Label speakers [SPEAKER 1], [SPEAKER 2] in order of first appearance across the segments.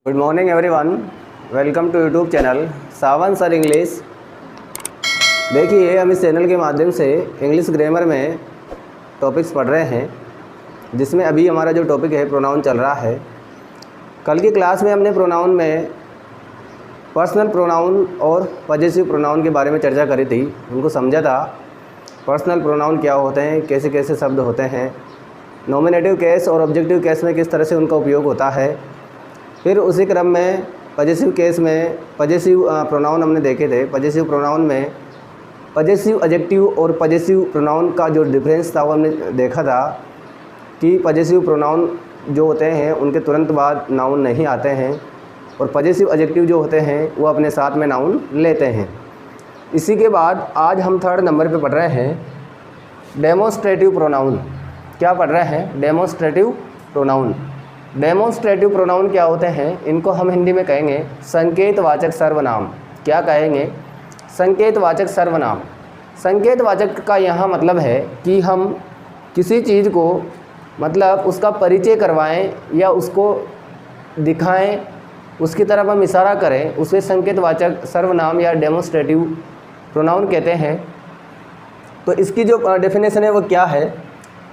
[SPEAKER 1] Good morning everyone, welcome to YouTube channel Sawan sir English. देखिए, हम इस चैनल के माध्यम से इंग्लिश ग्रामर में टॉपिक्स पढ़ रहे हैं, जिसमें अभी हमारा जो टॉपिक है प्रोनाउन चल रहा है। कल की क्लास में हमने प्रोनाउन में पर्सनल प्रोनाउन और पॉजेसिव प्रोनाउन के बारे में चर्चा करी थी, उनको समझा था। पर्सनल प्रोनाउन क्या होते हैं, कैसे कैसे शब्द होते हैं, नॉमिनेटिव केस और ऑब्जेक्टिव केस में किस तरह से उनका उपयोग होता है। फिर उसी क्रम में पॉजेसिव केस में पॉजेसिव प्रोनाउन हमने देखे थे। पॉजेसिव प्रोनाउन में पॉजेसिव एडजेक्टिव और पॉजेसिव प्रोनाउन का जो डिफरेंस था वो हमने देखा था कि पॉजेसिव प्रोनाउन जो होते हैं उनके तुरंत बाद नाउन नहीं आते हैं, और पॉजेसिव एडजेक्टिव जो होते हैं वो अपने साथ में नाउन लेते हैं। इसी के बाद आज हम थर्ड नंबर पे पढ़ रहे हैं डेमोन्स्ट्रेटिव प्रोनाउन। क्या पढ़ रहे हैं? Demonstrative pronoun. डेमोन्स्ट्रेटिव प्रोनाउन क्या होते हैं? इनको हम हिंदी में कहेंगे संकेतवाचक सर्वनाम। क्या कहेंगे? संकेतवाचक सर्वनाम। संकेतवाचक का यहाँ मतलब है कि हम किसी चीज़ को मतलब उसका परिचय करवाएं या उसको दिखाएं, उसकी तरफ हम इशारा करें, उसे संकेतवाचक सर्वनाम या डेमोन्स्ट्रेटिव प्रोनाउन कहते हैं। तो इसकी जो डेफिनेशन है वो क्या है?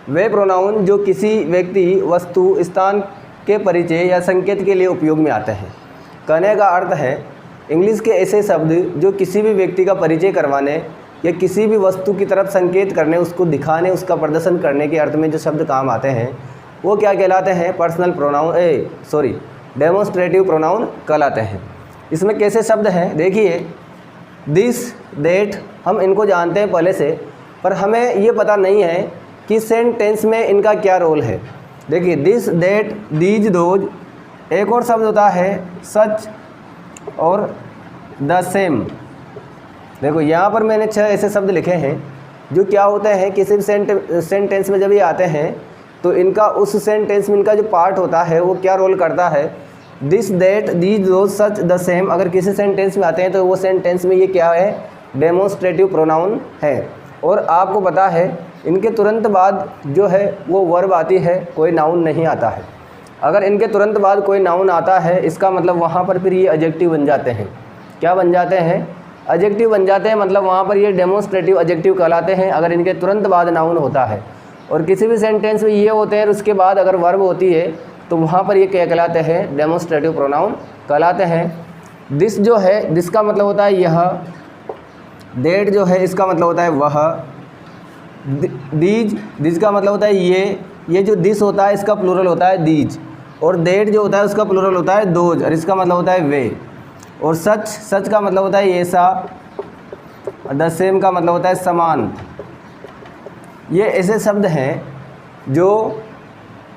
[SPEAKER 1] वे प्रोनाउन जो किसी व्यक्ति, वस्तु, स्थान के परिचय या संकेत के लिए उपयोग में आते हैं। कहने का अर्थ है इंग्लिश के ऐसे शब्द जो किसी भी व्यक्ति का परिचय करवाने या किसी भी वस्तु की तरफ संकेत करने, उसको दिखाने, उसका प्रदर्शन करने के अर्थ में जो शब्द काम आते हैं वो क्या कहलाते हैं? पर्सनल प्रोनाउन डेमोन्स्ट्रेटिव प्रोनाउन कहलाते हैं। इसमें कैसे शब्द हैं? देखिए, दिस, दैट, हम इनको जानते हैं पहले से, पर हमें ये पता नहीं है कि सेंटेंस में इनका क्या रोल है। देखिए, दिस, दैट, दीज, दोज। एक और शब्द होता है सच और द सेम। देखो, यहाँ पर मैंने 6 ऐसे शब्द लिखे हैं जो क्या होते हैं, किसी भी सेंटेंस में जब ये आते हैं तो इनका उस सेंटेंस में इनका जो पार्ट होता है वो क्या रोल करता है। This, that, these, those, such, the same अगर किसी सेंटेंस में आते हैं तो वो सेंटेंस में ये क्या है? डेमोन्स्ट्रेटिव प्रोनाउन है। और आपको पता है इनके तुरंत बाद जो है वो वर्ब आती है, कोई नाउन नहीं आता है। अगर इनके तुरंत बाद कोई नाउन आता है इसका मतलब वहाँ पर फिर ये एडजेक्टिव बन जाते हैं। क्या बन जाते हैं? एडजेक्टिव बन जाते हैं। मतलब वहाँ पर ये डेमोन्स्ट्रेटिव एडजेक्टिव कहलाते हैं अगर इनके तुरंत बाद नाउन होता है। और किसी भी सेंटेंस में ये होते हैं और उसके बाद अगर वर्ब होती है तो वहाँ पर ये क्या कहलाते हैं? डेमोन्स्ट्रेटिव प्रोनाउन कहलाते हैं। दिस जो है, दिस का मतलब होता है यह। दैट जो है इसका मतलब होता है वह। दीज का मतलब होता है ये जो दिस होता है इसका प्लूरल होता है दीज। और दैट जो होता है उसका प्लूरल होता है दोज, और इसका मतलब होता है वे। और सच का मतलब होता है ऐसा। द सेम का मतलब होता है समान। ये ऐसे शब्द हैं जो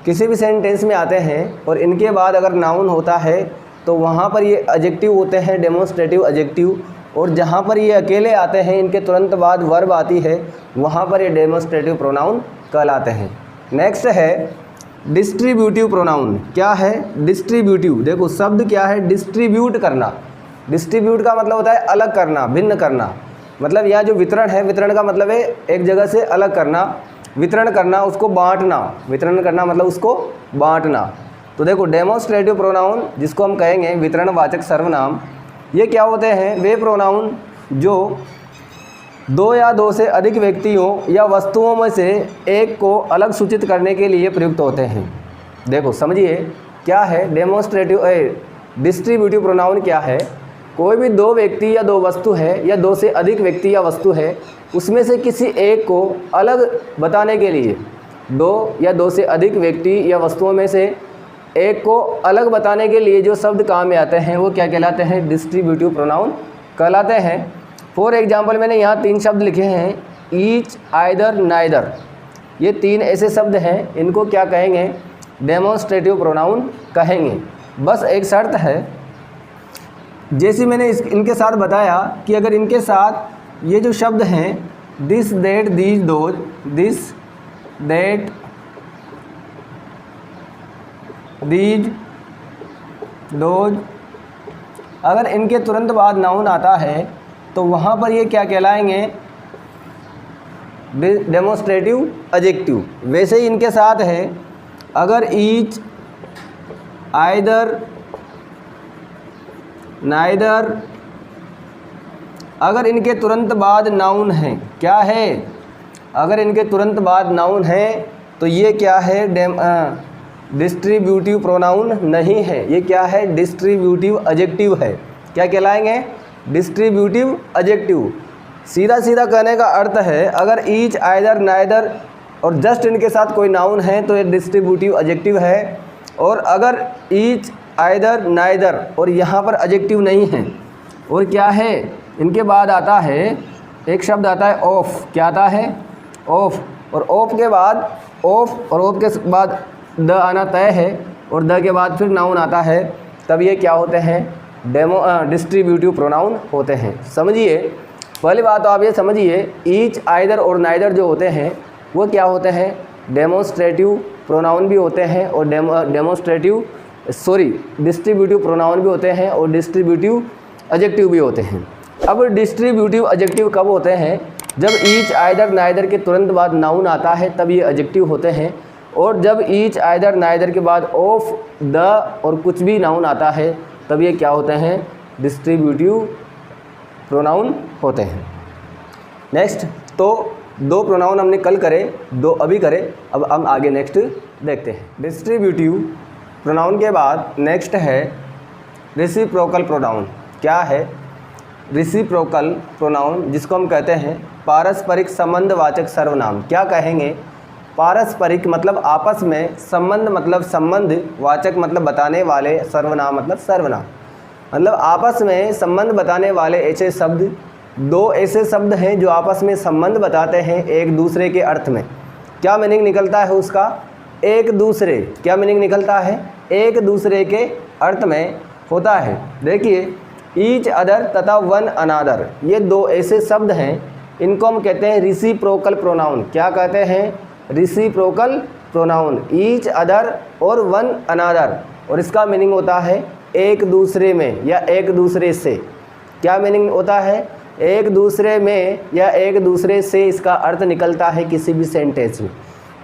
[SPEAKER 1] किसी भी सेंटेंस में आते हैं और इनके बाद अगर नाउन होता है तो वहाँ पर ये एडजेक्टिव होते हैं, डेमोन्स्ट्रेटिव एडजेक्टिव। और जहाँ पर ये अकेले आते हैं, इनके तुरंत बाद वर्ब आती है, वहाँ पर ये डेमोन्स्ट्रेटिव प्रोनाउन कहलाते हैं। नेक्स्ट है डिस्ट्रीब्यूटिव प्रोनाउन। क्या है? डिस्ट्रीब्यूटिव। देखो, शब्द क्या है? डिस्ट्रीब्यूट करना। डिस्ट्रीब्यूट का मतलब होता है अलग करना, भिन्न करना। मतलब यहाँ जो वितरण है, वितरण का मतलब है एक जगह से अलग करना, वितरण करना, उसको बांटना। वितरण करना मतलब उसको बांटना। तो देखो, डेमोन्स्ट्रेटिव प्रोनाउन जिसको हम कहेंगे वितरणवाचक सर्वनाम, ये क्या होते हैं? वे प्रोनाउन जो 2 या 2 से अधिक व्यक्तियों या वस्तुओं में से एक को अलग सूचित करने के लिए प्रयुक्त होते हैं। देखो, समझिए क्या है डिस्ट्रीब्यूटिव प्रोनाउन क्या है? कोई भी 2 व्यक्ति या 2 वस्तु है या 2 से अधिक व्यक्ति या वस्तु है, उसमें से किसी एक को अलग बताने के लिए, 2 या 2 से अधिक व्यक्ति या वस्तुओं में से एक को अलग बताने के लिए जो शब्द काम में आते हैं वो क्या कहलाते हैं? डिस्ट्रीब्यूटिव प्रोनाउन कहलाते हैं। फॉर एग्जांपल, मैंने यहाँ 3 शब्द लिखे हैं, ईच, आइदर, नाइदर। ये 3 ऐसे शब्द हैं, इनको क्या कहेंगे? डेमोन्स्ट्रेटिव प्रोनाउन कहेंगे। बस एक शर्त है, जैसे मैंने इनके साथ बताया कि अगर इनके साथ ये जो शब्द हैं this, that, these, those, this, that, these, those, अगर इनके तुरंत बाद नाउन आता है तो वहाँ पर ये क्या कहलाएंगे? Demonstrative adjective. वैसे ही इनके साथ है, अगर ईच, आइदर, नाइदर, अगर इनके तुरंत बाद नाउन है, क्या है, अगर इनके तुरंत बाद नाउन है तो ये क्या है, डिस्ट्रीब्यूटिव प्रोनाउन नहीं है, ये क्या है, डिस्ट्रीब्यूटिव एडजेक्टिव है। क्या कहलाएंगे, डिस्ट्रीब्यूटिव एडजेक्टिव। सीधा सीधा कहने का अर्थ है अगर ईच, आइदर, नाइदर और जस्ट इनके साथ कोई नाउन है तो ये डिस्ट्रीब्यूटिव एडजेक्टिव है, और अगर ईच, आइदर, नाइदर और यहाँ पर एडजेक्टिव नहीं है और क्या है, इनके बाद आता है एक शब्द आता है ऑफ, क्या आता है, ऑफ, और ऑफ के बाद ऑफ और ऑफ के बाद द आना तय है और द के बाद फिर नाउन आता है, तब ये क्या होते हैं, डिस्ट्रीब्यूटिव प्रोनाउन होते हैं। समझिए, पहली बात तो आप ये समझिए, ईच, आइदर और नाइदर जो होते हैं वो क्या होते हैं, डेमोन्स्ट्रेटिव प्रोनाउन भी होते हैं और डिस्ट्रीब्यूटिव प्रोनाउन भी होते हैं और डिस्ट्रीब्यूटिव एडजेक्टिव भी होते हैं। अब डिस्ट्रीब्यूटिव एडजेक्टिव कब होते हैं, जब ईच, आइदर, नाइदर के तुरंत बाद नाउन आता है तब ये एडजेक्टिव होते हैं, और जब ईच, आइदर, नाइदर के बाद ऑफ, द और कुछ भी नाउन आता है तब ये क्या होते हैं, डिस्ट्रीब्यूटिव प्रोनाउन होते हैं। नेक्स्ट, तो दो प्रोनाउन हमने कल करे, दो अभी करे, अब हम आगे नेक्स्ट देखते हैं। डिस्ट्रीब्यूटिव प्रोनाउन के बाद नेक्स्ट है रेसिप्रोकल प्रोनाउन। क्या है रेसिप्रोकल प्रोनाउन, जिसको हम कहते हैं पारस्परिक संबंधवाचक सर्वनाम। क्या कहेंगे, पारस्परिक मतलब आपस में, संबंध मतलब संबंध, वाचक मतलब बताने वाले, सर्वनाम मतलब सर्वनाम, मतलब आपस में संबंध बताने वाले ऐसे शब्द, दो ऐसे शब्द हैं जो आपस में संबंध बताते हैं एक दूसरे के अर्थ में। क्या मीनिंग निकलता है उसका, एक दूसरे, क्या मीनिंग निकलता है, एक दूसरे के अर्थ में होता है। देखिए, ईच अदर तथा वन अनादर, ये दो ऐसे शब्द हैं, इनको हम कहते हैं रेसिप्रोकल प्रोनाउन। क्या कहते हैं, रेसिप्रोकल प्रोनाउन, ईच अदर और वन अनादर, और इसका मीनिंग होता है एक दूसरे में या एक दूसरे से। क्या मीनिंग होता है, एक दूसरे में या एक दूसरे से, इसका अर्थ निकलता है किसी भी सेंटेंस में।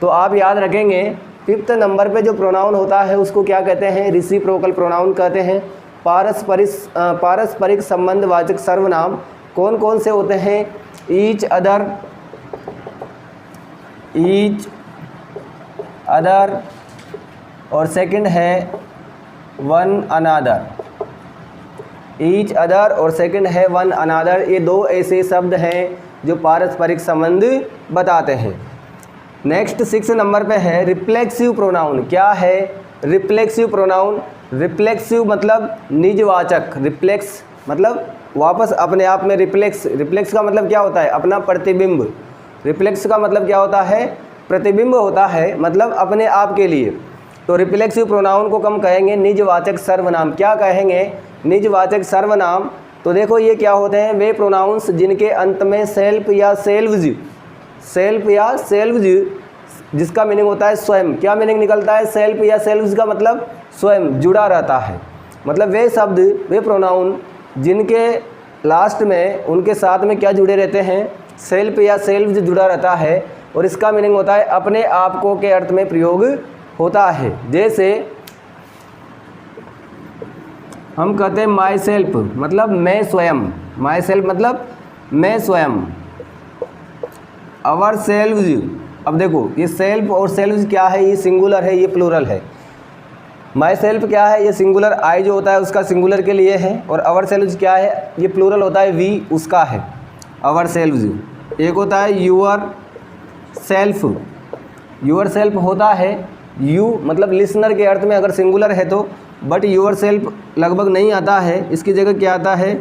[SPEAKER 1] तो आप याद रखेंगे 5th नंबर पे जो प्रोनाउन होता है उसको क्या कहते हैं, रेसिप्रोकल प्रोनाउन कहते हैं। पारस्परिक संबंधवाचक सर्वनाम कौन कौन से होते हैं, ईच अदर, और सेकंड है वन अनादर, ईच अदर और सेकंड है वन अनादर। ये दो ऐसे शब्द हैं जो पारस्परिक संबंध बताते हैं। नेक्स्ट 6 नंबर पे है रिफ्लेक्सिव प्रोनाउन। क्या है रिफ्लेक्सिव प्रोनाउन, रिफ्लेक्सिव मतलब निजवाचक, रिफ्लेक्स मतलब वापस अपने आप में, रिफ्लेक्स का मतलब क्या होता है, अपना प्रतिबिंब, रिफ्लेक्स का मतलब क्या होता है, प्रतिबिंब होता है, मतलब अपने आप के लिए। तो रिफ्लेक्सिव प्रोनाउन को हम कहेंगे निजवाचक सर्वनाम। क्या कहेंगे, निजवाचक सर्वनाम। तो देखो ये क्या होते हैं, वे प्रोनाउंस जिनके अंत में सेल्फ या सेल्व्स, जिसका मीनिंग होता है स्वयं। क्या मीनिंग निकलता है, सेल्फ या सेल्व्स का मतलब स्वयं, जुड़ा रहता है। मतलब वे शब्द, वे प्रोनाउन जिनके लास्ट में, उनके साथ में क्या जुड़े रहते हैं, सेल्फ या सेल्व्स जुड़ा रहता है, और इसका मीनिंग होता है अपने आप को के अर्थ में प्रयोग होता है। जैसे हम कहते हैं माई सेल्फ मतलब मैं स्वयं, माई सेल्फ मतलब मैं स्वयं, आवर सेल्व्स। अब देखो ये सेल्फ और सेल्व्स क्या है, ये सिंगुलर है, ये प्लूरल है। माई सेल्फ क्या है, ये सिंगुलर, आई जो होता है उसका सिंगुलर के लिए है, और आवर सेल्व्स क्या है, ये प्लूरल होता है, वी उसका है, आवर सेल्व्स। एक होता है यूअर सेल्फ, यूअर सेल्फ होता है यू मतलब लिसनर के अर्थ में अगर सिंगुलर है तो, बट यूअर सेल्फ लगभग नहीं आता है, इसकी जगह क्या आता है,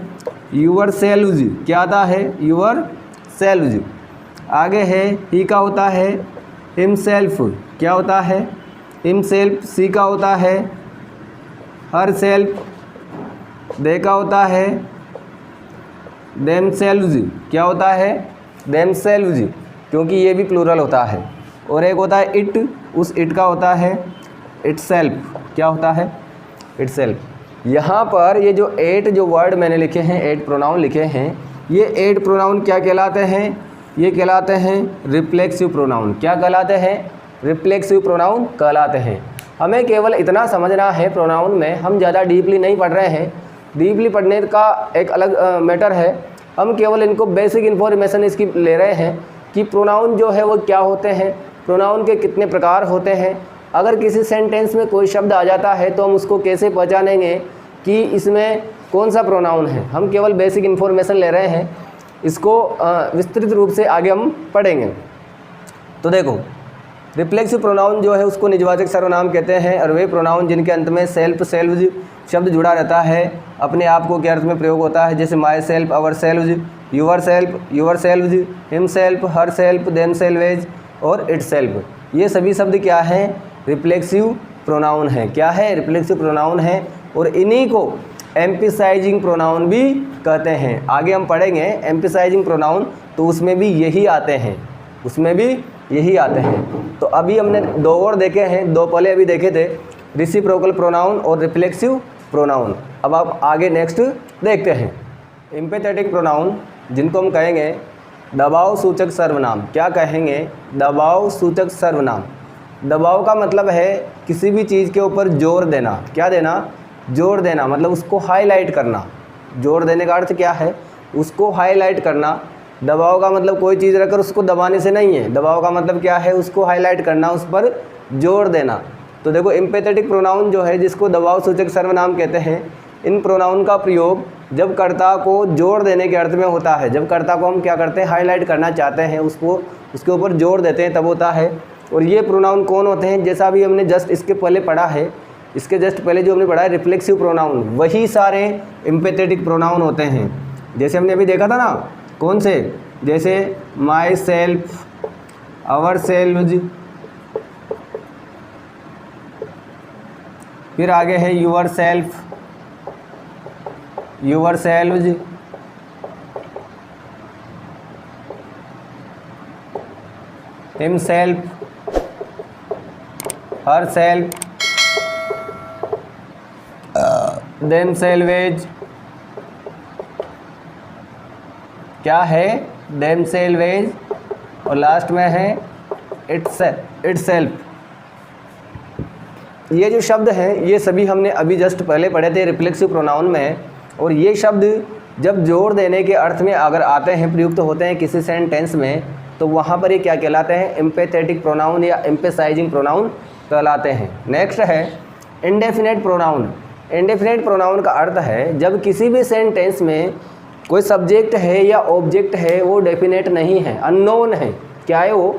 [SPEAKER 1] यूअर सेल्व्स। क्या आता है, यूअर सेल्व्स। आगे है ही का होता है हिमसेल्फ। क्या होता है, हिमसेल्फ। सी का होता है हर सेल्फ। दे का होता है देमसेल्व्स। क्या होता है, देमसेल्व्स, क्योंकि ये भी प्लूरल होता है। और एक होता है इट, उस इट का होता है इटसेल्फ। क्या होता है, इटसेल्फ। यहाँ पर ये जो 8 जो वर्ड मैंने लिखे हैं, 8 प्रोनाउन लिखे हैं, ये 8 प्रोनाउन क्या कहलाते हैं, ये कहलाते हैं रिफ्लेक्सिव प्रोनाउन। क्या कहलाते हैं, रिफ्लेक्सिव प्रोनाउन कहलाते हैं। हमें केवल इतना समझना है प्रोनाउन में, हम ज़्यादा डीपली नहीं पढ़ रहे हैं, डीपली पढ़ने का एक अलग मैटर है। हम केवल इनको बेसिक इन्फॉर्मेशन इसकी ले रहे हैं कि प्रोनाउन जो है वो क्या होते हैं, प्रोनाउन के कितने प्रकार होते हैं, अगर किसी सेंटेंस में कोई शब्द आ जाता है तो हम उसको कैसे पहचानेंगे कि इसमें कौन सा प्रोनाउन है। हम केवल बेसिक इन्फॉर्मेशन ले रहे हैं, इसको विस्तृत रूप से आगे हम पढ़ेंगे। तो देखो, रिफ्लेक्सिव प्रोनाउन जो है उसको निजवाचक सर्वनाम कहते हैं, और वे प्रोनाउन जिनके अंत में सेल्फ सेल्व्स शब्द जुड़ा रहता है अपने आप को के अर्थ में प्रयोग होता है, जैसे myself, ourselves, yourselves, himself, herself, themselves और इट सेल्फ। ये सभी शब्द क्या हैं? रिफ्लेक्सिव प्रोनाउन है। क्या है? रिफ्लेक्सिव प्रोनाउन है, और इन्हीं को एम्फिसाइजिंग प्रोनाउन भी कहते हैं। आगे हम पढ़ेंगे एम्फिसाइजिंग प्रोनाउन, तो उसमें भी यही आते हैं, उसमें भी यही आते हैं। तो अभी हमने दो और देखे हैं, दो पहले अभी देखे थे, रेसिप्रोकल प्रोनाउन और रिफ्लेक्सिव प्रोनाउन। अब आप आगे नेक्स्ट देखते हैं एम्पैथेटिक प्रोनाउन, जिनको हम कहेंगे दबाव सूचक सर्वनाम। क्या कहेंगे? दबाव सूचक सर्वनाम। दबाव का मतलब है किसी भी चीज़ के ऊपर जोर देना। क्या देना? जोर देना, मतलब उसको हाईलाइट करना। जोर देने का अर्थ क्या है? उसको हाईलाइट करना। दबाव का मतलब कोई चीज़ रखकर उसको दबाने से नहीं है। दबाव का मतलब क्या है? उसको हाईलाइट करना, उस पर जोर देना। तो देखो, एम्पैथेटिक प्रोनाउन जो है जिसको दबाव सूचक सर्वनाम कहते हैं, इन प्रोनाउन का प्रयोग जब कर्ता को जोर देने के अर्थ में होता है। जब कर्ता को हम क्या करते हैं? हाईलाइट करना चाहते हैं, उसको उसके ऊपर जोर देते हैं, तब होता है। और ये प्रोनाउन कौन होते हैं? जैसा अभी हमने जस्ट इसके पहले पढ़ा है, इसके जस्ट पहले जो हमने पढ़ा है रिफ्लेक्सिव प्रोनाउन, वही सारे एम्पैथेटिक प्रोनाउन होते हैं। जैसे हमने अभी देखा था ना, कौन से? जैसे माई सेल्फ, आवर सेल्व्स, फिर आगे है yourself, yourselves, himself, herself, themselves. क्या है? देम सेल्वेज, और लास्ट में है इट सेल्फ। ये जो शब्द हैं ये सभी हमने अभी जस्ट पहले पढ़े थे रिफ्लेक्सिव प्रोनाउन में। और ये शब्द जब जोर देने के अर्थ में अगर आते हैं, प्रयुक्त होते हैं किसी सेंटेंस में, तो वहाँ पर ये क्या कहलाते हैं? एम्पैथेटिक प्रोनाउन या एम्फेसाइजिंग प्रोनाउन कहलाते हैं। नेक्स्ट है इंडेफिनेट प्रोनाउन। इंडेफिनेट प्रोनाउन का अर्थ है जब किसी भी सेंटेंस में कोई सब्जेक्ट है या ऑब्जेक्ट है वो डेफिनेट नहीं है, अननोन है। क्या है वो?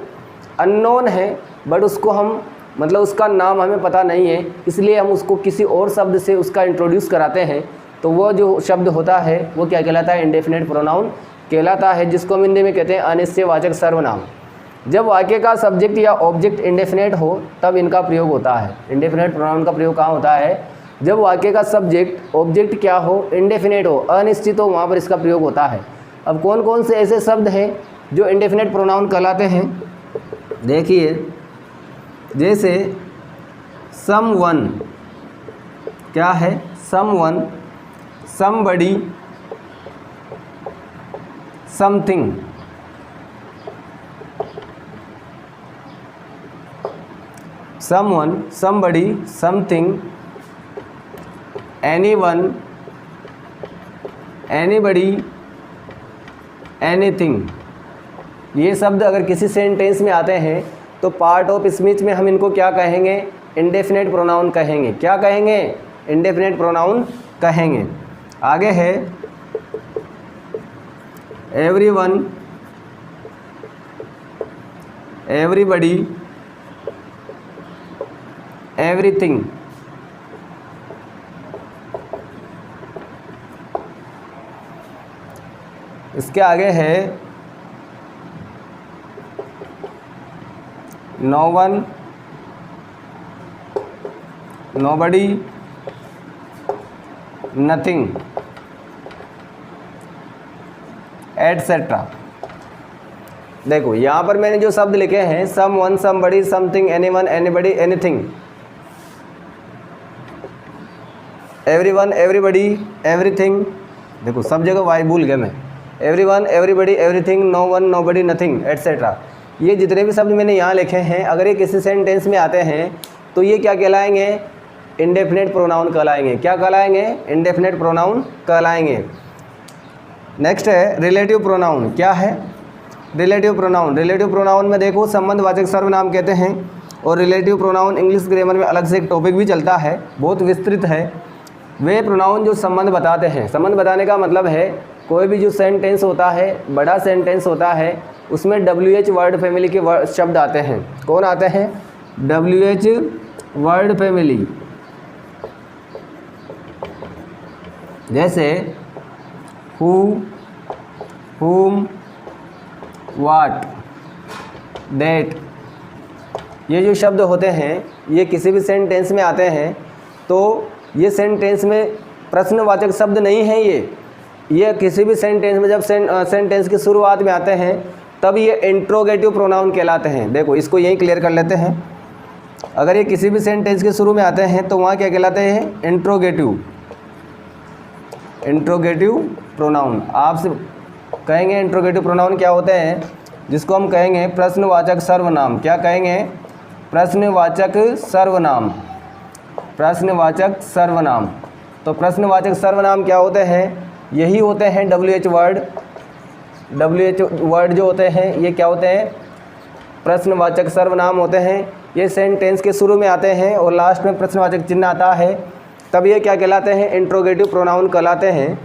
[SPEAKER 1] अननोन है, बट उसको हम मतलब उसका नाम हमें पता नहीं है, इसलिए हम उसको किसी और शब्द से उसका इंट्रोड्यूस कराते हैं, तो वो जो शब्द होता है वो क्या कहलाता है? इंडेफिनेट प्रोनाउन कहलाता है, जिसको हम हिंदी में कहते हैं अनिश्चयवाचक सर्वनाम। जब वाक्य का सब्जेक्ट या ऑब्जेक्ट इंडेफिनेट हो तब इनका प्रयोग होता है। इंडेफिनेट प्रोनाउन का प्रयोग कहाँ होता है? जब वाक्य का सब्जेक्ट ऑब्जेक्ट क्या हो? इंडेफिनेट हो, अनिश्चित हो, वहाँ पर इसका प्रयोग होता है। अब कौन कौन से ऐसे शब्द हैं जो इंडेफिनेट प्रोनाउन कहलाते हैं? देखिए, जैसे समवन। क्या है? Someone, somebody, something. Someone, somebody, something, anyone, anybody, anything. ये शब्द अगर किसी सेंटेंस में आते हैं तो पार्ट ऑफ स्पीच में हम इनको क्या कहेंगे? इंडेफिनेट प्रोनाउन कहेंगे। क्या कहेंगे? इंडेफिनेट प्रोनाउन कहेंगे। आगे है एवरीवन, एवरीबडी, एवरीथिंग। इसके आगे है no one, nobody, nothing, etcetera. देखो यहाँ पर मैंने जो शब्द लिखे हैं, someone, somebody, something, anyone, anybody, anything, everyone, everybody, everything. देखो सब जगह वाई भूल गया मैं। Everyone, everybody, everything, no one, nobody, nothing, etcetera. ये जितने भी शब्द मैंने यहाँ लिखे हैं, अगर ये किसी सेंटेंस में आते हैं तो ये क्या कहलाएंगे? इंडेफिनेट प्रोनाउन कहलाएंगे। क्या कहलाएंगे? इंडेफिनेट प्रोनाउन कहलाएंगे। नेक्स्ट है रिलेटिव प्रोनाउन। क्या है? Relative pronoun. रिलेटिव प्रोनाउन में देखो संबंधवाचक सर्वनाम कहते हैं, और रिलेटिव प्रोनाउन इंग्लिश ग्रामर में अलग से एक टॉपिक भी चलता है, बहुत विस्तृत है। वे प्रोनाउन जो संबंध बताते हैं, संबंध बताने का मतलब है कोई भी जो सेंटेंस होता है, बड़ा सेंटेंस होता है, उसमें WH वर्ड फैमिली के शब्द आते हैं। कौन आते हैं? WH word family. जैसे हु, whom, what, that, ये जो शब्द होते हैं ये किसी भी सेंटेंस में आते हैं, तो ये सेंटेंस में प्रश्नवाचक शब्द नहीं है। ये किसी भी सेंटेंस में जब सेंटेंस की शुरुआत में आते हैं तब ये इंट्रोगेटिव प्रोनाउन कहलाते हैं। देखो इसको यहीं क्लियर कर लेते हैं। अगर ये किसी भी सेंटेंस के शुरू में आते हैं तो वहाँ क्या कहलाते हैं? इंट्रोगेटिव। Interrogative pronoun. आपसे कहेंगे इंट्रोगेटिव प्रोनाउन क्या होते हैं, जिसको हम कहेंगे प्रश्नवाचक सर्वनाम। क्या कहेंगे? प्रश्नवाचक सर्वनाम। प्रश्नवाचक सर्वनाम। तो प्रश्नवाचक सर्वनाम क्या होते हैं? यही होते हैं WH वर्ड। WH वर्ड जो होते हैं ये क्या होते हैं? प्रश्नवाचक सर्वनाम होते हैं। ये सेंटेंस के शुरू में आते हैं और लास्ट में प्रश्नवाचक चिन्ह आता है, तब ये क्या कहलाते हैं? इंट्रोगेटिव प्रोनाउन कहलाते हैं।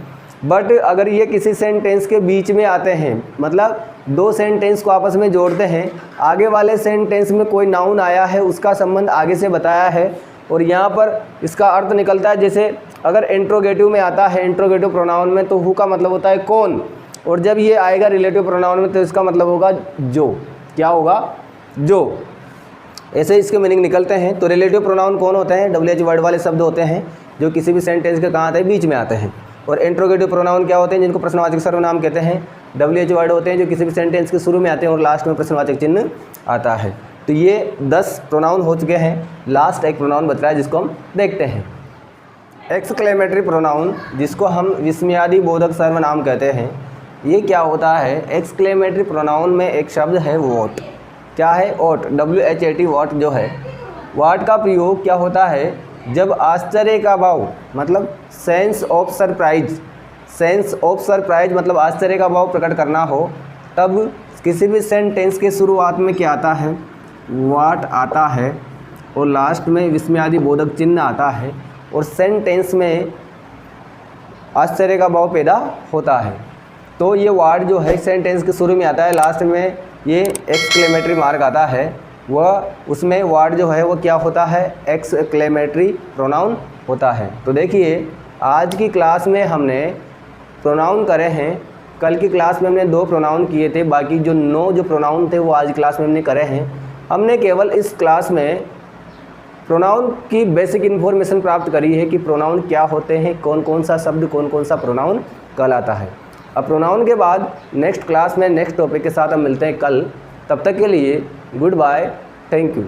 [SPEAKER 1] बट अगर ये किसी सेंटेंस के बीच में आते हैं, मतलब दो सेंटेंस को आपस में जोड़ते हैं, आगे वाले सेंटेंस में कोई नाउन आया है, उसका संबंध आगे से बताया है और यहाँ पर इसका अर्थ निकलता है। जैसे अगर इंट्रोगेटिव में आता है, इंट्रोगेटिव प्रोनाउन में, तो हु का मतलब होता है कौन, और जब ये आएगा रिलेटिव प्रोनाउन में तो इसका मतलब होगा जो। क्या होगा? जो। ऐसे इसके मीनिंग निकलते हैं। तो रिलेटिव प्रोनाउन कौन होते हैं? WH वर्ड वाले शब्द होते हैं जो किसी भी सेंटेंस के कहाँ आते हैं? बीच में आते हैं। और इंट्रोगेटिव प्रोनाउन क्या होते हैं? जिनको प्रश्नवाचक सर्वनाम कहते हैं। WH वर्ड होते हैं जो किसी भी सेंटेंस के शुरू में आते हैं और लास्ट में प्रश्नवाचक चिन्ह आता है। तो ये 10 प्रोनाउन हो चुके हैं। लास्ट एक प्रोनाउन बच रहा है जिसको हम देखते हैं। एक्सक्लेमेटरी प्रोनाउन, जिसको हम विस्मयादि बोधक सर्वनाम कहते हैं। ये क्या होता है? एक्सक्लेमेटरी प्रोनाउन में एक शब्द है वॉट। क्या है? वॉट। WHAT वॉट जो है, वॉट का प्रयोग क्या होता है? जब आश्चर्य का भाव, मतलब sense of surprise, sense of surprise मतलब आश्चर्य का भाव प्रकट करना हो, तब किसी भी सेंटेंस के शुरुआत में क्या आता है? वॉट आता है और लास्ट में विस्मयादि बोधक चिन्ह आता है और सेंटेंस में आश्चर्य का भाव पैदा होता है। तो ये वर्ड जो है सेंटेंस के शुरू में आता है, लास्ट में ये एक्सक्लेमेटरी मार्क आता है, वह उसमें वर्ड जो है वो क्या होता है? एक्सक्लेमेटरी प्रोनाउन होता है। तो देखिए आज की क्लास में हमने प्रोनाउन करे हैं। कल की क्लास में हमने 2 प्रोनाउन किए थे, बाकी जो 9 जो प्रोनाउन थे वो आज क्लास में हमने करे हैं। हमने केवल इस क्लास में प्रोनाउन की बेसिक इन्फॉर्मेशन प्राप्त करी है कि प्रोनाउन क्या होते हैं, कौन कौन सा शब्द कौन कौन सा प्रोनाउन कहलाता है। अब प्रोनाउन के बाद नेक्स्ट क्लास में नेक्स्ट टॉपिक के साथ हम मिलते हैं कल। तब तक के लिए गुड बाय, थैंक यू।